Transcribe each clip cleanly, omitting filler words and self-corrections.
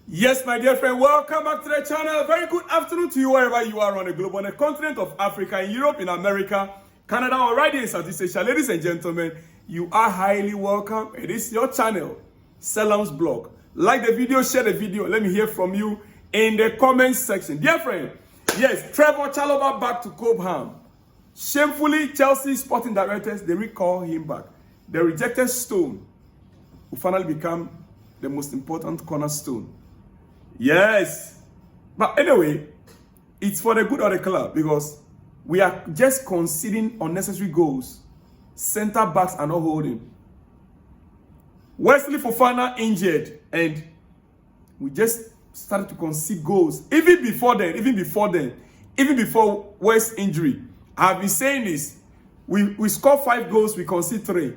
Yes, my dear friend, welcome back to the channel. Very good afternoon to you wherever you are on the globe, on the continent of Africa, in Europe, in America, Canada, or right here in Southeast Asia. Ladies and gentlemen, you are highly welcome. It is your channel, Selam's Blog. Like the video, share the video. Let me hear from you in the comments section. Dear friend, yes, Trevor Chalobah back to Cobham. Shamefully, Chelsea sporting directors, they recall him back. The rejected stone will finally become the most important cornerstone. Yes. But anyway, it's for the good of the club because we are just conceding unnecessary goals. Center backs are not holding. Wesley Fofana injured and we just started to concede goals. Even before West's injury. I have been saying this. We score 5 goals, we concede 3.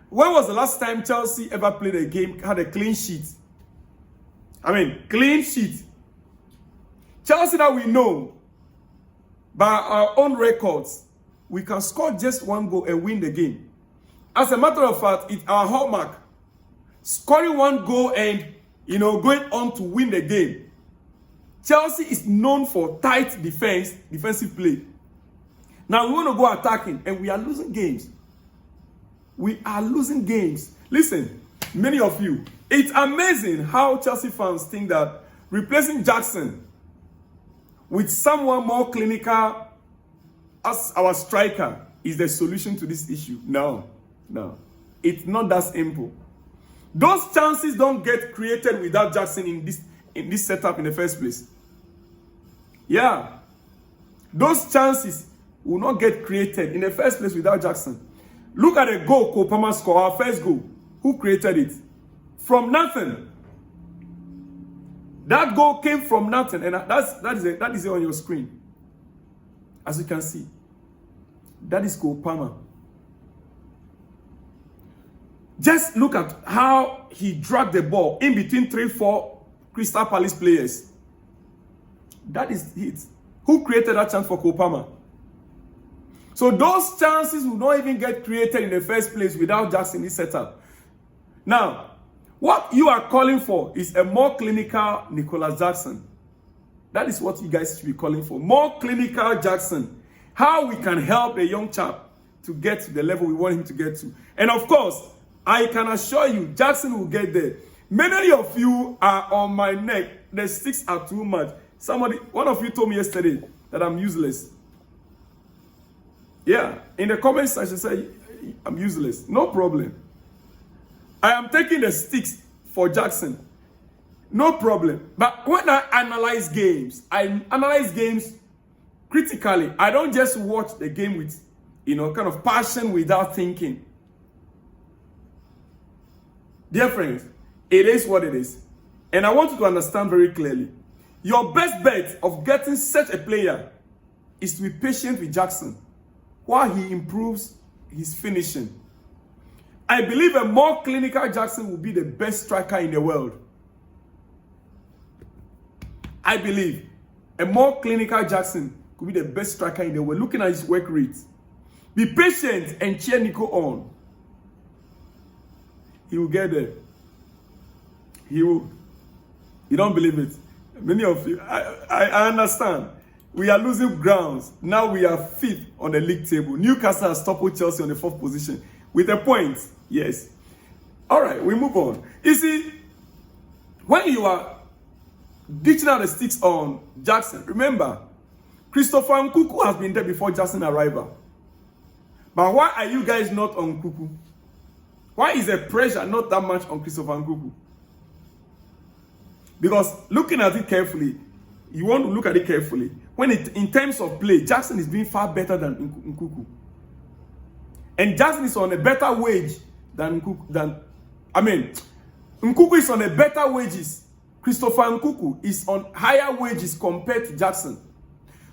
When was the last time Chelsea ever played a game, had a clean sheet? Clean sheet. Chelsea that we know, by our own records, we can score just 1 goal and win the game. As a matter of fact, it's our hallmark. Scoring 1 goal and, going on to win the game. Chelsea is known for tight defensive play. Now we want to go attacking and we are losing games. We are losing games. Listen, many of you, it's amazing how Chelsea fans think that replacing Jackson with someone more clinical as our striker is the solution to this issue. No. It's not that simple. Those chances don't get created without Jackson in this setup in the first place. Yeah. Those chances will not get created in the first place without Jackson. Look at the goal Kopama scored, our first goal. Who created it? From nothing. That goal came from nothing, and that is it on your screen. As you can see, that is Kopama. Just look at how he dragged the ball in between 3-4 Crystal Palace players. That is it. Who created that chance for Kopama? So those chances will not even get created in the first place without Jackson in this setup. Now, what you are calling for is a more clinical Nicolaas Jackson. That is what you guys should be calling for. More clinical Jackson. How we can help a young chap to get to the level we want him to get to. And of course, I can assure you, Jackson will get there. Many of you are on my neck. The sticks are too much. One of you told me yesterday that I'm useless. Yeah, in the comments section, say I'm useless. No problem. I am taking the sticks for Jackson. No problem. But when I analyze games critically. I don't just watch the game with, kind of passion without thinking. Dear friends, it is what it is. And I want you to understand very clearly. Your best bet of getting such a player is to be patient with Jackson while he improves his finishing. I believe a more clinical Jackson will be the best striker in the world. I believe a more clinical Jackson could be the best striker in the world, looking at his work rate. Be patient and cheer Nico on. He will get there. He will. You don't believe it? Many of you, I understand. We are losing grounds. Now we are 5th on the league table. Newcastle has toppled Chelsea on the 4th position with a point. Yes. All right, we move on. You see, when you are ditching out the sticks on Jackson, remember, Christopher Nkunku has been there before Jackson's arrival. But why are you guys not on Nkunku? Why is the pressure not that much on Christopher Nkunku? Because looking at it carefully, you want to look at it carefully. In terms of play, Jackson is doing far better than Nkunku. And Jackson is on a better wage than Nkunku. Nkunku is on a better wages. Christopher Nkunku is on higher wages compared to Jackson.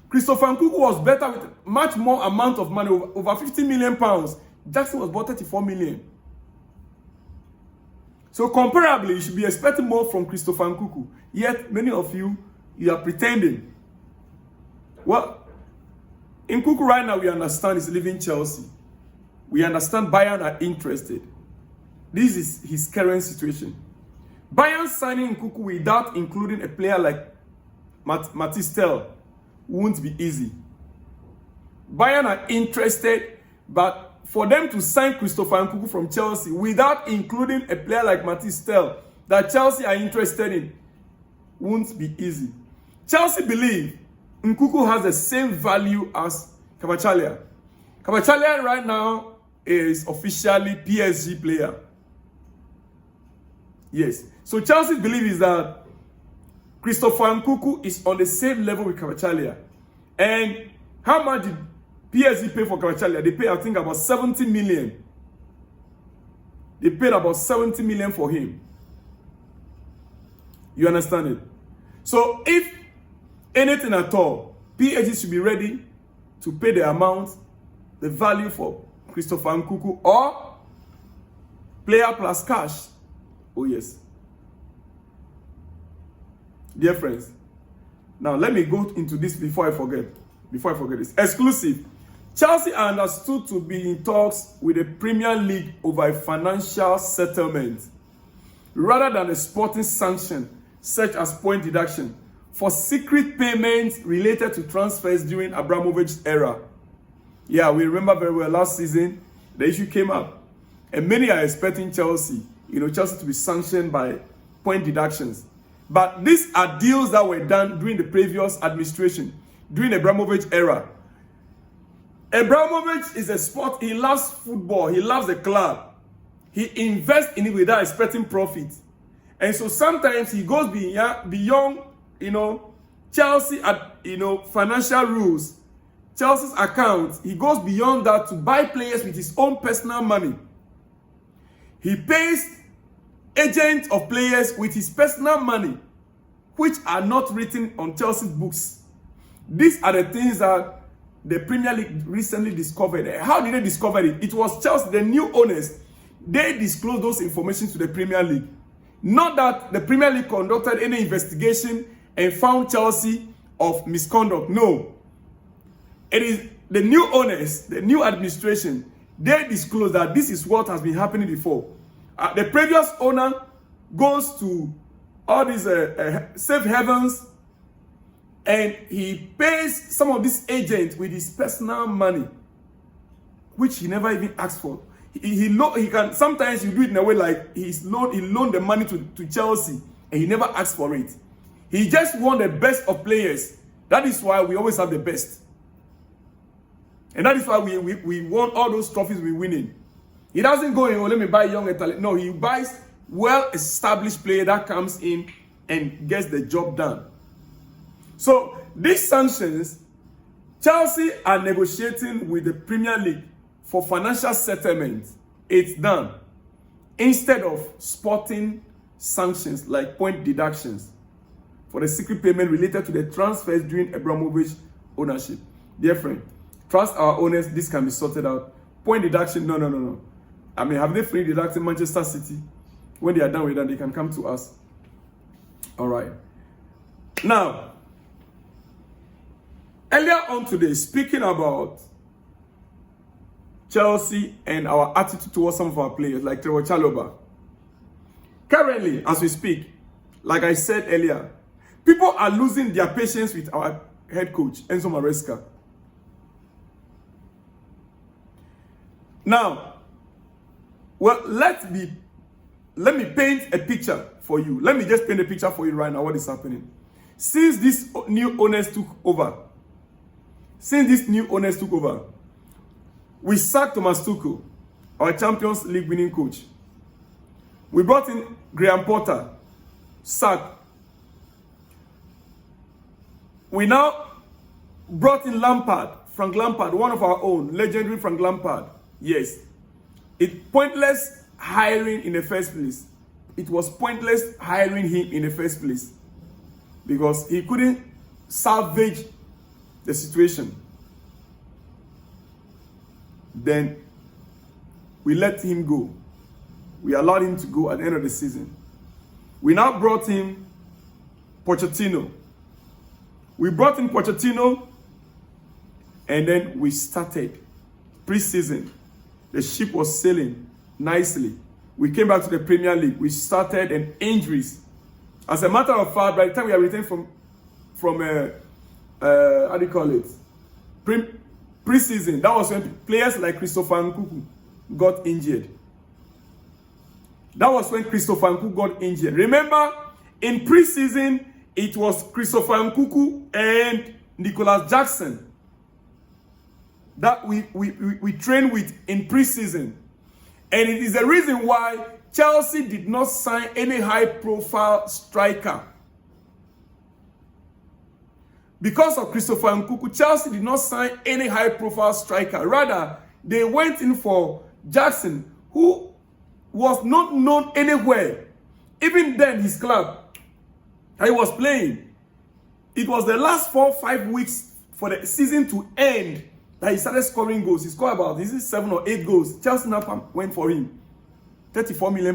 Christopher Nkunku was better with much more amount of money, over 50 million pounds. Jackson was bought 34 million. So comparably, you should be expecting more from Christopher Nkunku. Yet, many of you are pretending. Well, Nkunku right now, we understand is leaving Chelsea. We understand Bayern are interested. This is his current situation. Bayern signing Nkunku without including a player like Mathys Tel won't be easy. Bayern are interested, but for them to sign Christopher Nkunku from Chelsea without including a player like Mathys Tel that Chelsea are interested in won't be easy. Chelsea believe Nkunku has the same value as Kvaratskhelia. Kvaratskhelia right now is officially PSG player. Yes. So Chelsea believe is that Christopher Nkunku is on the same level with Kvaratskhelia. And how much did PSG pay for Kvaratskhelia? They pay, I think, about 70 million. They paid about 70 million for him. You understand it? So if anything at all, PSG should be ready to pay the amount, the value for Christopher Nkunku, or player plus cash. Oh yes. Dear friends, now let me go into this before I forget. This. Exclusive. Chelsea are understood to be in talks with the Premier League over a financial settlement rather than a sporting sanction such as point deduction for secret payments related to transfers during Abramovich's era. Yeah, we remember very well last season, the issue came up. And many are expecting Chelsea to be sanctioned by point deductions. But these are deals that were done during the previous administration, during the Abramovich era. Abramovich is a sport, he loves football, he loves the club. He invests in it without expecting profit. And so sometimes he goes beyond, Chelsea, financial rules, Chelsea's account. He goes beyond that to buy players with his own personal money. He pays agents of players with his personal money, which are not written on Chelsea's books. These are the things that the Premier League recently discovered. How did they discover it? It was Chelsea, the new owners. They disclosed those information to the Premier League. Not that the Premier League conducted any investigation and found Chelsea of misconduct. No. It is the new owners, the new administration, they disclosed that this is what has been happening before. The previous owner goes to all these safe havens and he pays some of these agents with his personal money, which he never even asked for. He can sometimes you do it in a way like he loaned the money to Chelsea and he never asked for it. He just want the best of players. That is why we always have the best. And that is why we want all those trophies we're winning. He doesn't go in, let me buy young talent. No, he buys well-established player that comes in and gets the job done. So these sanctions, Chelsea are negotiating with the Premier League for financial settlement. It's done. Instead of sporting sanctions like point deductions for the secret payment related to the transfers during Abramovich ownership. Dear friend, trust our owners, this can be sorted out. Point deduction, no. I mean, have they free deducted Manchester City? When they are done with that, they can come to us. All right. Now, earlier on today, speaking about Chelsea and our attitude towards some of our players, like Trevoh Chalobah. Currently, as we speak, like I said earlier, people are losing their patience with our head coach, Enzo Maresca. Now, well, let me paint a picture for you. Let me just paint a picture for you right now what is happening. Since these new owners took over, we sacked Thomas Tuchel, our Champions League winning coach. We brought in Graham Potter, sacked. We now brought in Frank Lampard, one of our own, legendary Frank Lampard. Yes. It's pointless hiring in the first place. It was pointless hiring him in the first place because he couldn't salvage the situation. Then we let him go. We allowed him to go at the end of the season. We now brought in Pochettino. We brought in Pochettino and then we started pre-season. The ship was sailing nicely. we came back to the Premier League. We started and injuries. As a matter of fact, by the time we are returning from how do you call it? Pre-season. That was when players like Christopher Nkunku got injured. That was when Christopher Nkunku got injured. Remember, in pre-season, it was Christopher Nkunku and Nicolaas Jackson that we trained with in pre-season. And it is the reason why Chelsea did not sign any high-profile striker. Because of Christopher Nkunku, Chelsea did not sign any high-profile striker. Rather, they went in for Jackson, who was not known anywhere. Even then, his club, he was playing. It was the last 4 or 5 weeks for the season to end that he started scoring goals. He scored about 7 or 8 goals. Chelsea now went for him. £34 million.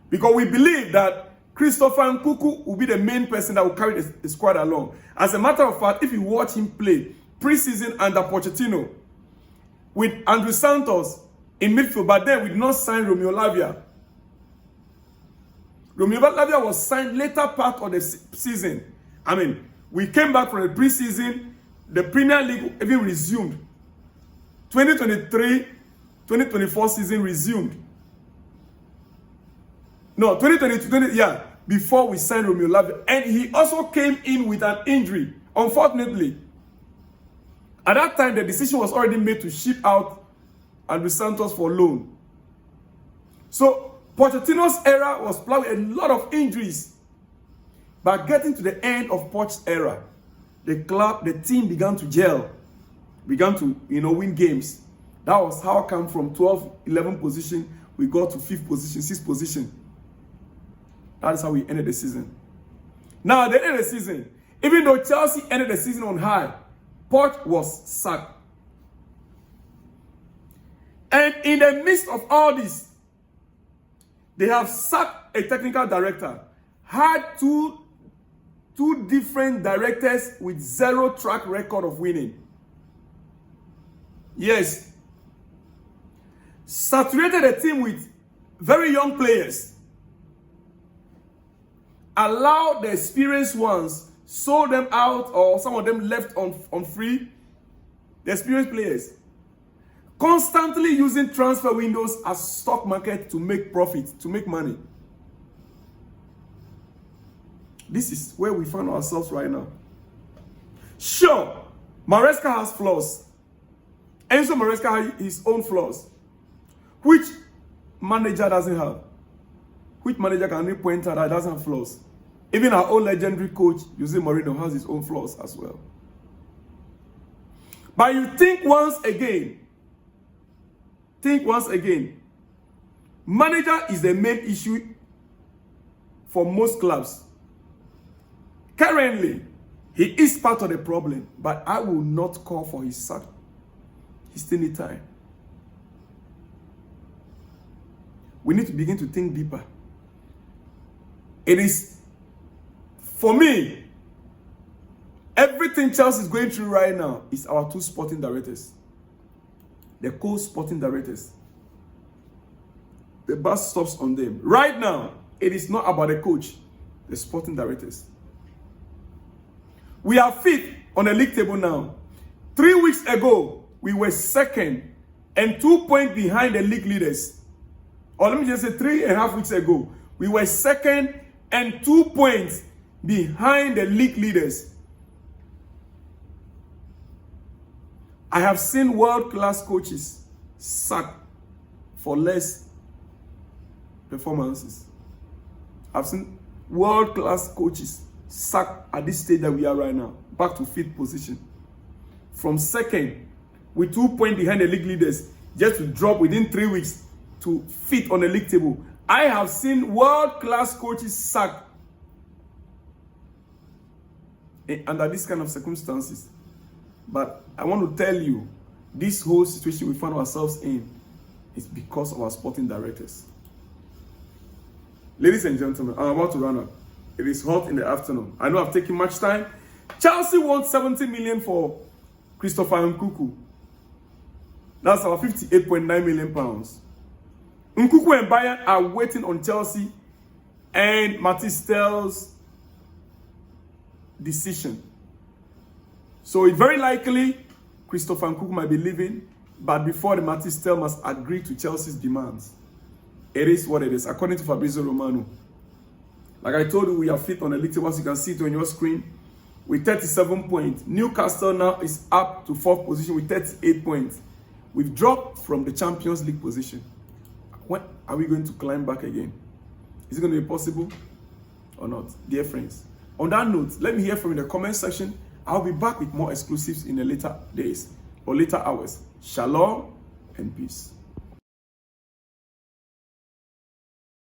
Because we believe that Christopher Nkunku will be the main person that will carry the squad along. As a matter of fact, if you watch him play pre-season under Pochettino with Andrew Santos in midfield, but then we did not sign Romeo Lavia. Romeo Lavia was signed later part of the season. I mean, we came back from the pre-season. The Premier League even resumed. 2023-2024 season resumed. No, 2022, before we signed Romeo Lavia. And he also came in with an injury, unfortunately. At that time, the decision was already made to ship out Andrew Santos for loan. So, Pochettino's era was plagued with a lot of injuries. But getting to the end of Poch's era, the team began to gel, began to, win games. That was how come from 12, 11 position, we got to 5th position, 6th position. That is how we ended the season. Now, at the end of the season, even though Chelsea ended the season on high, Poch was sacked. And in the midst of all this, they have sacked a technical director, had two different directors with 0 track record of winning. Yes. Saturated the team with very young players. Allowed the experienced ones, sold them out, or some of them left on free. The experienced players. Constantly using transfer windows as stock market to make profit, to make money. This is where we find ourselves right now. Sure, Maresca has flaws. Enzo Maresca has his own flaws. Which manager doesn't have? Which manager can really point out that doesn't have flaws? Even our own legendary coach, Jose Mourinho, has his own flaws as well. But you think once again, manager is the main issue for most clubs. Currently, he is part of the problem, but I will not call for his sack. He still needs time. We need to begin to think deeper. It is, for me, everything Chelsea is going through right now is our 2 sporting directors. The co-sporting directors. The bus stops on them. Right now, it is not about the coach, the sporting directors. We are 5th on the league table now. 3 weeks ago, we were 2nd and 2 points behind the league leaders. Or let me just say 3.5 weeks ago, we were 2nd and 2 points behind the league leaders. I have seen world-class coaches sacked for less performances. I've seen world-class coaches sacked at this stage that we are right now, back to 5th position. From 2nd, with 2 points behind the league leaders, just to drop within 3 weeks to 5th on the league table. I have seen world-class coaches sacked under these kind of circumstances. But I want to tell you, this whole situation we find ourselves in is because of our sporting directors. Ladies and gentlemen, I'm about to run up. It is hot in the afternoon. I know I've taken much time. Chelsea wants 70 million for Christopher Nkunku. That's our £58.9 million. Nkunku and Bayern are waiting on Chelsea and Matistel's decision. So it's very likely Christopher Nkunku might be leaving, but before the Matistel must agree to Chelsea's demands. It is what it is, according to Fabrizio Romano. Like I told you, we are fit on a little, as you can see it on your screen, with 37 points. Newcastle now is up to 4th position with 38 points. We've dropped from the Champions League position. When are we going to climb back again? Is it going to be possible or not? Dear friends, on that note, let me hear from you in the comment section. I'll be back with more exclusives in the later days or later hours. Shalom and peace.